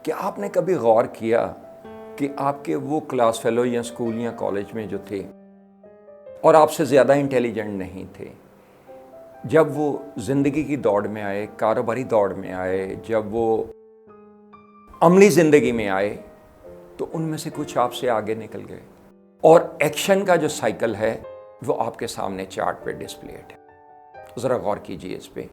کہ آپ نے کبھی غور کیا کہ آپ کے وہ کلاس فیلو یا اسکول یا کالج میں جو تھے اور آپ سے زیادہ انٹیلیجنٹ نہیں تھے، جب وہ زندگی کی دوڑ میں آئے، کاروباری دوڑ میں آئے، جب وہ عملی زندگی میں آئے، تو ان میں سے کچھ آپ سے آگے نکل گئے، اور ایکشن کا جو سائیکل ہے وہ آپ کے سامنے چارٹ پہ ڈسپلیڈ ہے۔ ذرا غور کیجئے اس پہ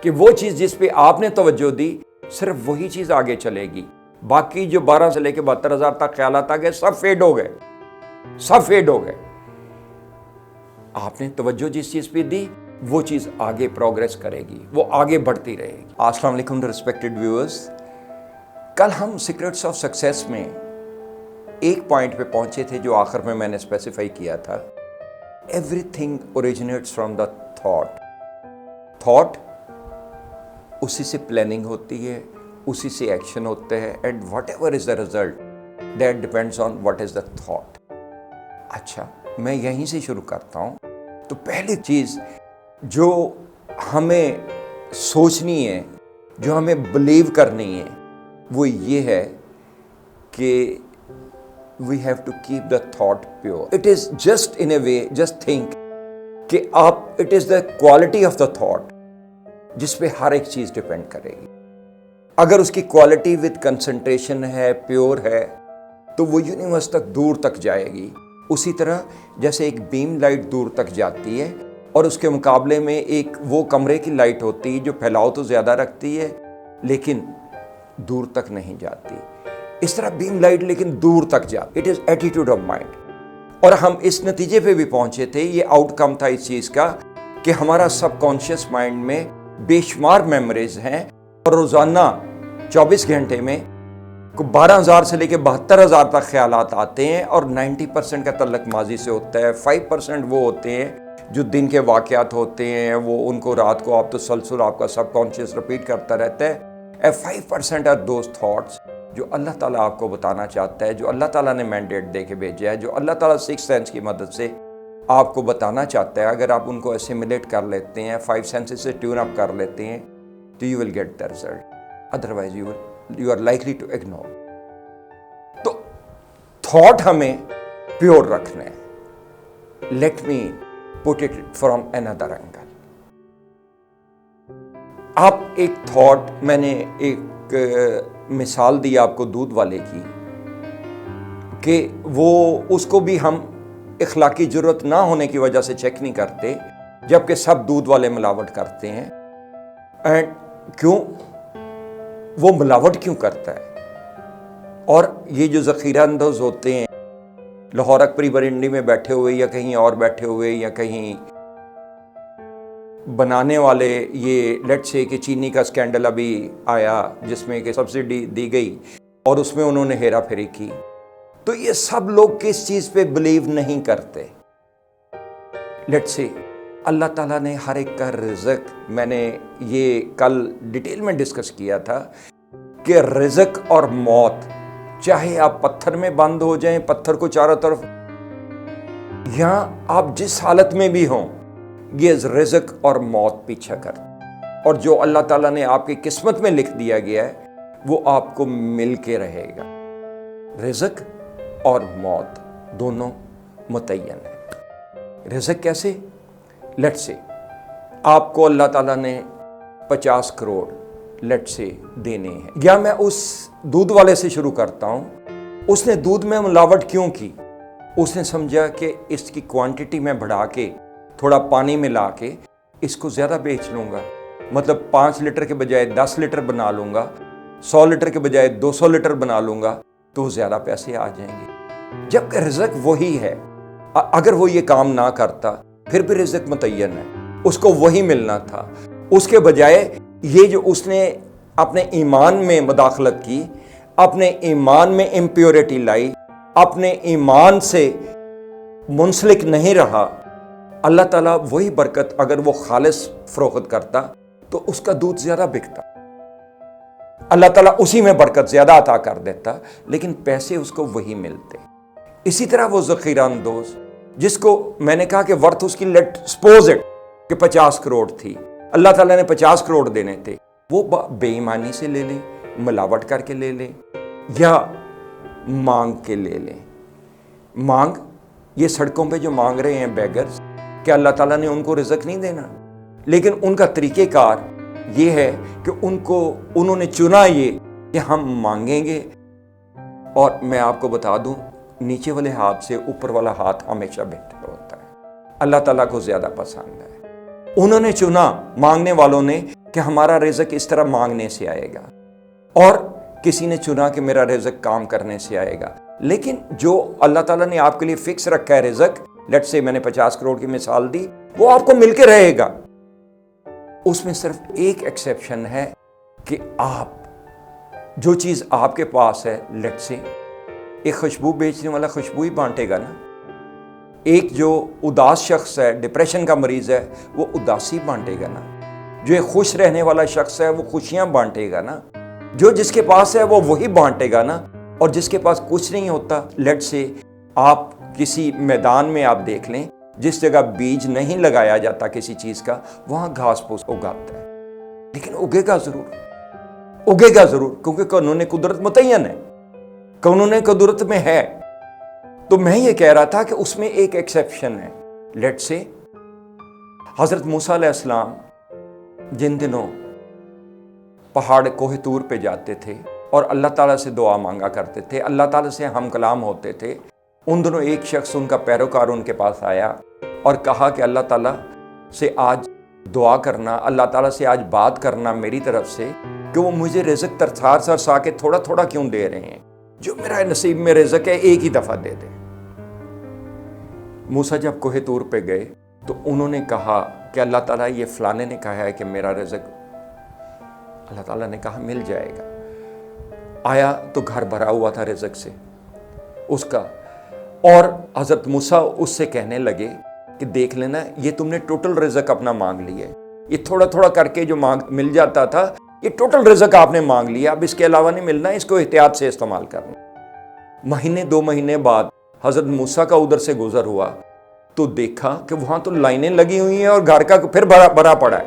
کہ وہ چیز جس پہ آپ نے توجہ دی، صرف وہی چیز آگے چلے گی، باقی جو 12 سے لے کے 72,000 تک خیالات آ گئے، سب فیڈ ہو گئے، سب فیڈ ہو گئے۔ آپ نے توجہ جس چیز پہ دی وہ چیز آگے پروگریس کرے گی، وہ آگے بڑھتی رہے گی۔ السلام علیکم ریسپیکٹڈ ویورز، کل ہم سیکرٹس آف سکسیس میں ایک پوائنٹ پہ پہنچے تھے جو آخر میں نے اسپیسیفائی کیا تھا، every thing originates from the thought, اسی سے پلاننگ ہوتی ہے، اسی سے ایکشن ہوتے ہیں، and what ever is the result that depends on what is the thought. اچھا، میں یہیں سے شروع کرتا ہوں۔ تو پہلی چیز جو ہمیں سوچنی ہے، جو ہمیں بلیو کرنی ہے، وہ یہ ہے کہ we have to keep the thought pure. It is just in a way, just think کہ it is the quality of the thought جس پہ ہر ایک چیز ڈیپینڈ کرے گی۔ اگر اس کی کوالٹی with concentration ہے، پیور ہے، تو وہ یونیورس تک دور تک جائے گی۔ اسی طرح جیسے ایک بیم لائٹ دور تک جاتی ہے اور اس کے مقابلے میں ایک وہ کمرے کی لائٹ ہوتی ہے جو پھیلاؤ تو زیادہ رکھتی ہے لیکن دور تک نہیں جاتی، اس طرح بیم لائٹ لیکن دور تک جاتی۔ It is attitude of mind. اور ہم اس نتیجے پہ بھی پہنچے تھے، یہ آؤٹ کم تھا اس چیز کا کہ ہمارا سب کانشیس مائنڈ میں بے شمار میموریز ہیں، اور روزانہ 24 گھنٹے میں 12,000 سے لے کے 72,000 تک خیالات آتے ہیں، اور 90% کا تعلق ماضی سے ہوتا ہے۔ 5% وہ ہوتے ہیں جو دن کے واقعات ہوتے ہیں، وہ ان کو رات کو آپ تسلسل آپ کا سب کانشیس ریپیٹ کرتا رہتا ہے۔ 5% are those thoughts جو اللہ تعالیٰ آپ کو بتانا چاہتا ہے، جو اللہ تعالیٰ نے مینڈیٹ دے کے بھیجا ہے، جو اللہ تعالیٰ 6 سینس کی مدد سے آپ کو بتانا چاہتا ہے۔ اگر آپ ان کو اسیمیلیٹ کر لیتے ہیں، 5 سینسز سے ٹیون اپ کر لیتے ہیں، تو you will get the result. Otherwise you are likely to ignore. تو تھاٹ ہمیں پیور رکھنا ہے۔ Let me put it from another angle. آپ ایک تھاٹ، میں نے ایک مثال دی آپ کو دودھ والے کی، کہ وہ اس کو بھی ہم اخلاقی جرات نہ ہونے کی وجہ سے چیک نہیں کرتے، جبکہ سب دودھ والے ملاوٹ کرتے ہیں۔ اینڈ کیوں وہ ملاوٹ کیوں کرتا ہے؟ اور یہ جو ذخیرہ اندوز ہوتے ہیں، لاہور اکبری برنڈی میں بیٹھے ہوئے یا کہیں اور بیٹھے ہوئے یا کہیں بنانے والے، یہ لیٹ سے کہ چینی کا سکینڈل ابھی آیا جس میں کہ سبسڈی دی گئی اور اس میں انہوں نے ہیرا پھیری کی، تو یہ سب لوگ کس چیز پہ بلیو نہیں کرتے؟ لیٹ سے اللہ تعالیٰ نے ہر ایک کا رزق، میں نے یہ کل ڈیٹیل میں ڈسکس کیا تھا کہ رزق اور موت، چاہے آپ پتھر میں بند ہو جائیں، پتھر کو چاروں طرف، یا آپ جس حالت میں بھی ہوں، یہ رزق اور موت پیچھا کر، اور جو اللہ تعالیٰ نے آپ کی قسمت میں لکھ دیا گیا ہے وہ آپ کو مل کے رہے گا۔ رزق اور موت دونوں متعین ہیں۔ رزق کیسے؟ لیٹ سے آپ کو اللہ تعالیٰ نے 50 کروڑ لیٹ سے دینے ہیں، یا میں اس دودھ والے سے شروع کرتا ہوں۔ اس نے دودھ میں ملاوٹ کیوں کی؟ اس نے سمجھا کہ اس کی کوانٹٹی میں بڑھا کے، تھوڑا پانی ملا کے اس کو زیادہ بیچ لوں گا، مطلب 5 لیٹر کے بجائے 10 لیٹر بنا لوں گا، 100 لیٹر کے بجائے 200 لیٹر بنا لوں گا، تو زیادہ پیسے آ جائیں گے۔ جبکہ رزق وہی ہے، اگر وہ یہ کام نہ کرتا پھر بھی رزق متعین ہے، اس کو وہی ملنا تھا۔ اس کے بجائے یہ جو اس نے اپنے ایمان میں مداخلت کی، اپنے ایمان میں امپیورٹی لائی، اپنے ایمان سے منسلک نہیں رہا، اللہ تعالیٰ وہی برکت، اگر وہ خالص فروخت کرتا تو اس کا دودھ زیادہ بکتا، اللہ تعالیٰ اسی میں برکت زیادہ عطا کر دیتا، لیکن پیسے اس کو وہی ملتے۔ اسی طرح وہ ذخیرہ اندوز جس کو میں نے کہا کہ ورتھ اس کی لیٹ سپوز اٹ کہ 50 کروڑ تھی، اللہ تعالیٰ نے 50 کروڑ دینے تھے، وہ بے ایمانی سے لے لے، ملاوٹ کر کے لے لیں یا مانگ کے لے لیں. مانگ، یہ سڑکوں پہ جو مانگ رہے ہیں بیگرز، کہ اللہ تعالیٰ نے ان کو رزق نہیں دینا، لیکن ان کا طریقہ کار یہ ہے کہ انہوں نے چنا یہ کہ ہم مانگیں گے. اور میں آپ کو بتا دوں، نیچے والے ہاتھ سے اوپر والا ہاتھ ہمیشہ بہتر ہوتا ہے، اللہ تعالیٰ کو زیادہ پسند ہے. انہوں نے چنا، مانگنے والوں نے، کہ ہمارا رزق اس طرح مانگنے سے آئے گا، اور کسی نے چنا کہ میرا رزق کام کرنے سے آئے گا. لیکن جو اللہ تعالیٰ نے آپ کے لیے فکس رکھا ہے رزق، لیٹ سے میں نے 50 کروڑ کی مثال دی، وہ آپ کو مل کے رہے گا. اس میں صرف ایک ایکسیپشن ہے کہ آپ جو چیز آپ کے پاس ہے، لیٹ سے ایک خوشبو بیچنے والا خوشبو ہی بانٹے گا نا، ایک جو اداس شخص ہے، ڈپریشن کا مریض ہے، وہ اداسی بانٹے گا نا، جو ایک خوش رہنے والا شخص ہے وہ خوشیاں بانٹے گا نا، جو جس کے پاس ہے وہ وہی بانٹے گا نا. اور جس کے پاس کچھ نہیں ہوتا، لیٹ سے آپ کسی میدان میں آپ دیکھ لیں، جس جگہ بیج نہیں لگایا جاتا کسی چیز کا، وہاں گھاس پھوس اگاتا ہے، لیکن اگے گا ضرور، کیونکہ قانون قدرت متعین ہے، قانون قدرت میں ہے. تو میں یہ کہہ رہا تھا کہ اس میں ایک ایکسیپشن ہے. لیٹ سے حضرت موسیٰ علیہ السلام جن دنوں پہاڑ کوہ طور پہ جاتے تھے اور اللہ تعالیٰ سے دعا مانگا کرتے تھے، اللہ تعالیٰ سے ہم کلام ہوتے تھے، ان دنوں ایک شخص ان کا پیروکار ان کے پاس آیا اور کہا کہ اللہ تعالیٰ سے آج دعا کرنا، اللہ تعالیٰ سے آج بات کرنا میری طرف سے، کہ وہ مجھے رزق ترسا کے تھوڑا تھوڑا کیوں دے رہے ہیں، جو میرا نصیب میں رزق ہے ایک ہی دفعہ دے دیں. موسیٰ جب کوہ طور پہ گئے تو انہوں نے کہا کہ اللہ تعالیٰ یہ فلانے نے کہا ہے کہ میرا رزق، اللہ تعالیٰ نے کہا مل جائے گا. آیا تو گھر بھرا ہوا تھا رزق سے اس کا، اور حضرت موسیٰ اس سے کہنے لگے کہ دیکھ لینا، یہ تم نے ٹوٹل رزق اپنا مانگ لیا ہے، یہ تھوڑا تھوڑا کر کے جو مل جاتا تھا، یہ ٹوٹل رزق آپ نے مانگ لیا، اب اس کے علاوہ نہیں ملنا، اس کو احتیاط سے استعمال کرنا. مہینے 2 مہینے بعد حضرت موسیٰ کا ادھر سے گزر ہوا تو دیکھا کہ وہاں تو لائنیں لگی ہوئی ہیں اور گھر کا پھر بھرا پڑا ہے.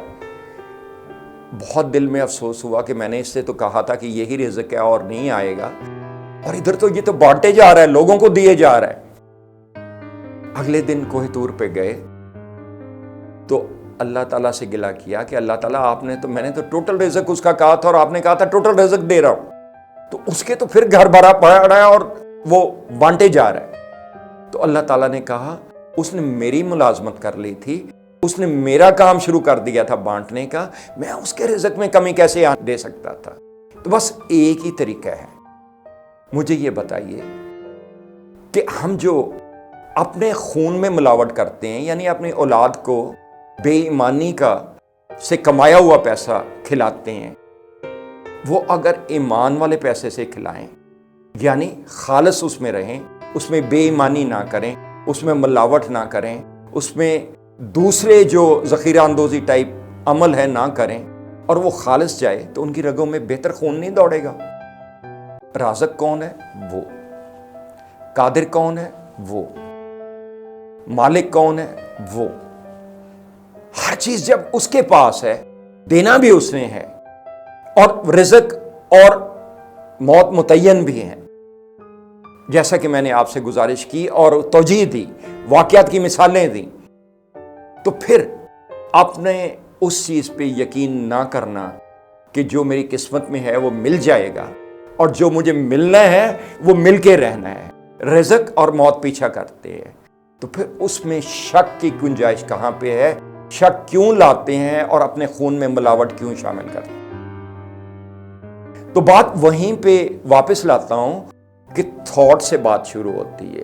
بہت دل میں افسوس ہوا کہ میں نے اس سے تو کہا تھا کہ یہی رزق ہے اور نہیں آئے گا، اور ادھر تو یہ تو بانٹے جا رہا ہے، لوگوں کو دیے جا رہا ہے. اگلے دن کوہ طور پہ گئے تو اللہ تعالیٰ سے گلہ کیا کہ اللہ تعالیٰ میں نے تو ٹوٹل رزق اس کا کہا تھا اور آپ نے کہا تھا ٹوٹل رزق دے رہا ہوں، تو اس کے تو پھر گھر بھرا پڑا رہا ہے اور وہ بانٹے جا رہا ہے. تو اللہ تعالیٰ نے کہا اس نے میری ملازمت کر لی تھی، اس نے میرا کام شروع کر دیا تھا بانٹنے کا، میں اس کے رزق میں کمی کیسے دے سکتا تھا. تو بس ایک ہی طریقہ ہے. مجھے یہ بتائیے کہ ہم جو اپنے خون میں ملاوٹ کرتے ہیں، یعنی اپنی اولاد کو بے ایمانی سے کمایا ہوا پیسہ کھلاتے ہیں، وہ اگر ایمان والے پیسے سے کھلائیں، یعنی خالص اس میں رہیں، اس میں بے ایمانی نہ کریں، اس میں ملاوٹ نہ کریں، اس میں دوسرے جو ذخیرہ اندوزی ٹائپ عمل ہے نہ کریں، اور وہ خالص جائے، تو ان کی رگوں میں بہتر خون نہیں دوڑے گا. رازق کون ہے؟ وہ. قادر کون ہے؟ وہ. مالک کون ہے؟ وہ. ہر چیز جب اس کے پاس ہے، دینا بھی اس نے ہے، اور رزق اور موت متعین بھی ہیں، جیسا کہ میں نے آپ سے گزارش کی اور توجیہ دی، واقعات کی مثالیں دیں. تو پھر آپ نے اس چیز پہ یقین نہ کرنا کہ جو میری قسمت میں ہے وہ مل جائے گا، اور جو مجھے ملنا ہے وہ مل کے رہنا ہے. رزق اور موت پیچھا کرتے ہیں، تو پھر اس میں شک کی گنجائش کہاں پہ ہے؟ شک کیوں لاتے ہیں اور اپنے خون میں ملاوٹ کیوں شامل کرتے ہیں؟ تو بات وہیں پہ واپس لاتا ہوں کہ تھاٹ سے بات شروع ہوتی ہے.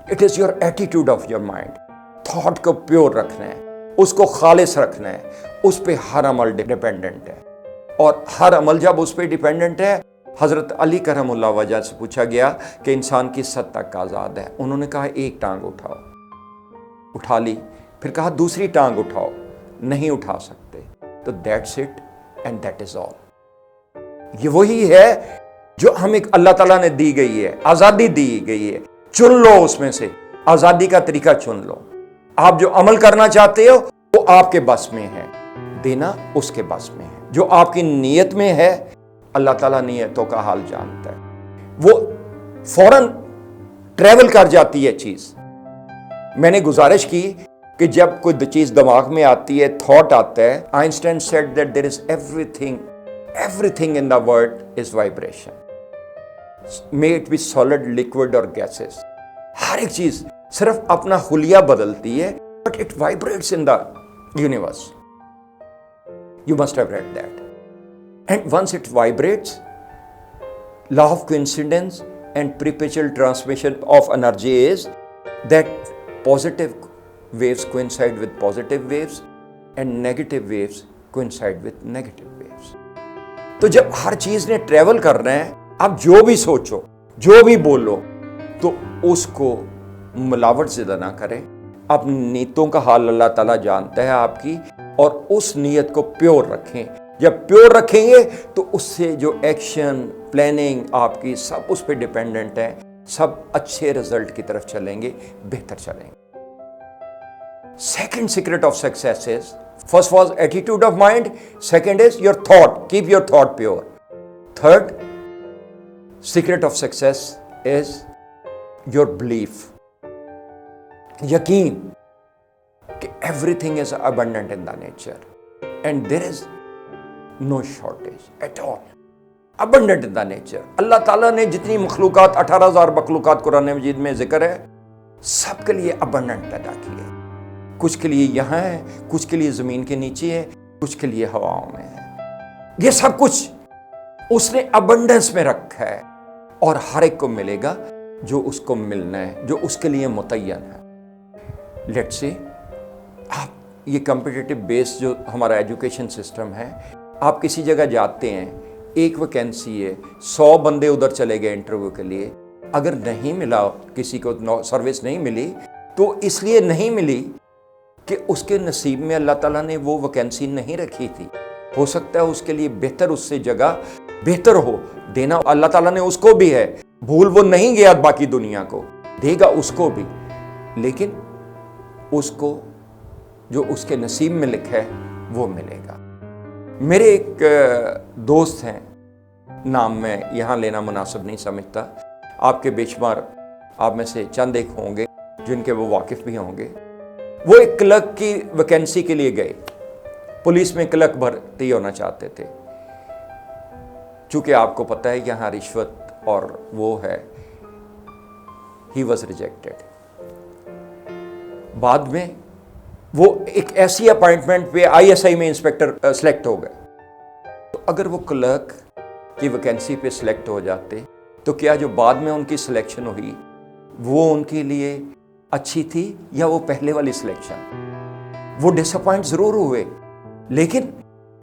It is your attitude of your mind. Thought کو پیور رکھنا ہے، اس کو خالص رکھنا ہے، اس پہ ہر عمل ڈیپینڈنٹ ہے. اور ہر عمل جب اس پہ ڈیپینڈنٹ ہے، حضرت علی کرم اللہ وجہ سے پوچھا گیا کہ انسان کس حد تک آزاد ہے؟ انہوں نے کہا ایک ٹانگ اٹھاؤ. اٹھا لی. پھر کہا دوسری ٹانگ اٹھاؤ. نہیں اٹھا سکتے. تو that's it and that is all. یہ وہی ہے جو ہمیں اللہ تعالیٰ نے دی گئی ہے، آزادی دی گئی ہے. چن لو اس میں سے، آزادی کا طریقہ چن لو. آپ جو عمل کرنا چاہتے ہو وہ آپ کے بس میں ہے، دینا اس کے بس میں ہے. جو آپ کی نیت میں ہے، اللہ تعالیٰ نیتوں کا حال جانتا ہے. وہ فوراً ٹریول کر جاتی ہے چیز. میں نے گزارش کی کہ جب کوئی چیز دماغ میں آتی ہے, تھاٹ آتا ہے, Einstein said that there is everything in the world is vibration. May it be solid, liquid or gases. ہر ایک چیز صرف اپنا حلیہ بدلتی ہے, but it vibrates in the universe. You must have read that. And once it vibrates, law of coincidence and perpetual transmission of energy is that positive waves coincide with positive waves and negative waves coincide with negative waves. تو جب ہر چیز نے travel کرنا ہے, اب جو بھی سوچو, جو بھی بولو, تو اس کو ملاوٹ زدہ نہ کریں. اپنی نیتوں کا حال اللہ تعالیٰ جانتا ہے آپ کی, اور اس نیت کو پیور رکھیں. جب پیور رکھیں گے تو اس سے جو ایکشن پلاننگ آپ کی سب اس پہ ڈیپینڈنٹ ہے, سب اچھے رزلٹ کی طرف چلیں گے, بہتر چلیں گے. Second secret of success is, first was attitude of mind, second is your thought, keep your thought pure. Third secret of success is your belief. یقین کہ everything is abundant in the nature and there is no shortage at all. Abundant in the nature. اللہ تعالیٰ نے جتنی مخلوقات, 18,000 مخلوقات قرآن مجید میں ذکر ہے, سب کے لیے abundant پیدا کی ہے. کچھ کے لیے یہاں ہے, کچھ کے لیے زمین کے نیچے ہے, کچھ کے لیے ہواؤں میں ہے. یہ سب کچھ اس نے abundance میں رکھا ہے, اور ہر ایک کو ملے گا جو اس کو ملنا ہے, جو اس کے لیے متعین ہے. لیٹ سے آپ یہ کمپٹیٹو بیس جو ہمارا ایجوکیشن سسٹم ہے, آپ کسی جگہ جاتے ہیں, ایک ویکینسی ہے, 100 بندے ادھر چلے گئے انٹرویو کے لیے, اگر نہیں ملا, کسی کو سروس نہیں ملی, تو اس لیے نہیں ملی کہ اس کے نصیب میں اللہ تعالیٰ نے وہ ویکینسی نہیں رکھی تھی. ہو سکتا ہے اس کے لیے بہتر, اس سے جگہ بہتر ہو. دینا اللہ تعالیٰ نے اس کو بھی ہے, بھول وہ نہیں گیا باقی دنیا کو, دے گا اس کو بھی, لیکن اس کو جو اس کے نصیب میں لکھا ہے وہ ملے گا. میرے ایک دوست ہیں, نام میں یہاں لینا مناسب نہیں سمجھتا, آپ کے بے شمار آپ میں سے چند ایک ہوں گے جن کے وہ واقف بھی ہوں گے. وہ ایک کلرک کی ویکینسی کے لیے گئے, پولیس میں کلرک بھرتی ہونا چاہتے تھے. چونکہ آپ کو پتہ ہے یہاں رشوت اور وہ ہے, ہی واز ریجیکٹڈ. بعد میں وہ ایک ایسی اپائنٹمنٹ پہ ISI میں انسپیکٹر سلیکٹ ہو گئے. تو اگر وہ کلرک کی ویکینسی پہ سلیکٹ ہو جاتے, تو کیا جو بعد میں ان کی سلیکشن ہوئی وہ ان کے لیے اچھی تھی یا وہ پہلے والی سلیکشن؟ وہ ڈس اپوائنٹ ضرور ہوئے, لیکن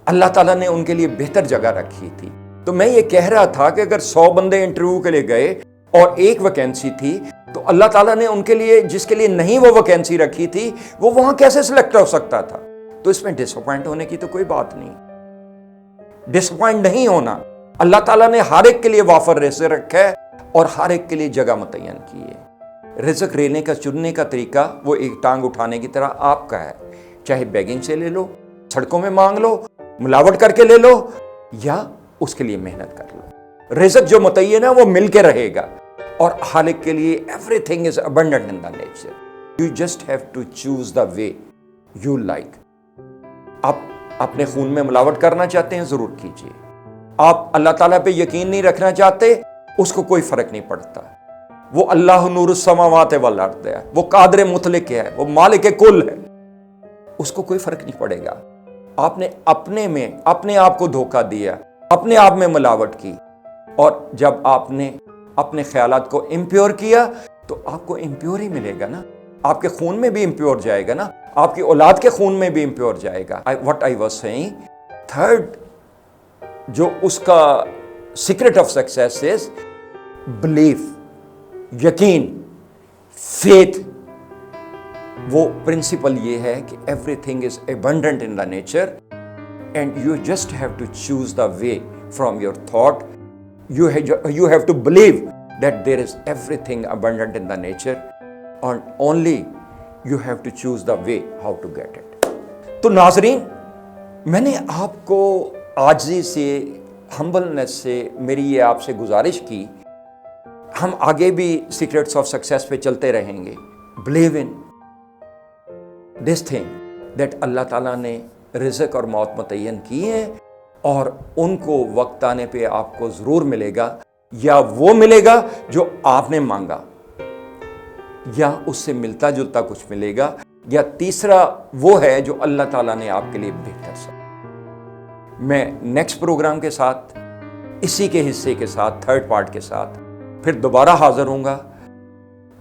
اللہ تعالیٰ نے ان کے لیے بہتر جگہ رکھی تھی. تو میں یہ کہہ رہا تھا کہ اگر 100 بندے انٹرویو کے لیے گئے اور ایک ویکینسی تھی, تو اللہ تعالیٰ نے ان کے لیے, جس کے لیے نہیں وہ ویکینسی رکھی تھی, وہ وہاں کیسے سلیکٹ ہو سکتا تھا؟ تو اس میں ڈس اپوائنٹ ہونے کی تو کوئی بات نہیں. ڈس اپوائنٹ نہیں ہونا. اللہ تعالیٰ نے ہر ایک کے لیے وافر رزق رکھا ہے اور ہر ایک کے لیے جگہ متعین کی ہے. رزق لینے کا, چننے کا طریقہ وہ ایک ٹانگ اٹھانے کی طرح آپ کا ہے. چاہے بیگنگ سے لے لو, سڑکوں میں مانگ لو, ملاوٹ کر کے لے لو, یا اس کے لیے محنت کر لو. رزق جو متعین ہے وہ مل کے رہے گا, اور ہر ایک کے لیے everything is abundant in the nature. You just have to choose the way you like. آپ اپنے خون میں ملاوٹ کرنا چاہتے ہیں, ضرور کیجیے. آپ اللہ تعالیٰ پہ یقین نہیں رکھنا چاہتے, اس کو کوئی فرق نہیں پڑتا. وہ اللہ نور السماوات والارض ہے, وہ قادر مطلق ہے, وہ مالک کل ہے, اس کو کوئی فرق نہیں پڑے گا. آپ نے اپنے میں اپنے آپ کو دھوکہ دیا, اپنے آپ میں ملاوٹ کی, اور جب آپ نے اپنے خیالات کو امپیور کیا تو آپ کو امپیور ہی ملے گا نا. آپ کے خون میں بھی امپیور جائے گا نا, آپ کی اولاد کے خون میں بھی امپیور جائے گا. What I was saying, third جو اس کا secret of success is belief, یقین, faith. وہ پرنسپل یہ ہے کہ everything is abundant in the nature and you just have to choose the way from your thought. You have to believe that there is everything abundant in the nature and only you have to choose the way how to get it. تو ناظرین, میں نے آپ کو عاجزی سے humbleness سے میری یہ آپ سے گزارش کی، ہم آگے بھی سیکرٹس آف سکسیس پہ چلتے رہیں گے. Believe in this thing that اللہ تعالیٰ نے رزق اور موت متعین کی ہیں، اور ان کو وقت آنے پہ آپ کو ضرور ملے گا، یا وہ ملے گا جو آپ نے مانگا، یا اس سے ملتا جلتا کچھ ملے گا، یا تیسرا وہ ہے جو اللہ تعالیٰ نے آپ کے لیے بہتر سا. میں نیکسٹ پروگرام کے ساتھ، اسی کے حصے کے ساتھ، تھرڈ پارٹ کے ساتھ پھر دوبارہ حاضر ہوں گا.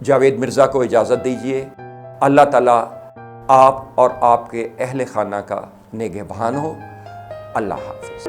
جاوید مرزا کو اجازت دیجیے. اللہ تعالیٰ آپ اور آپ کے اہل خانہ کا نگہبان ہو. اللہ حافظ.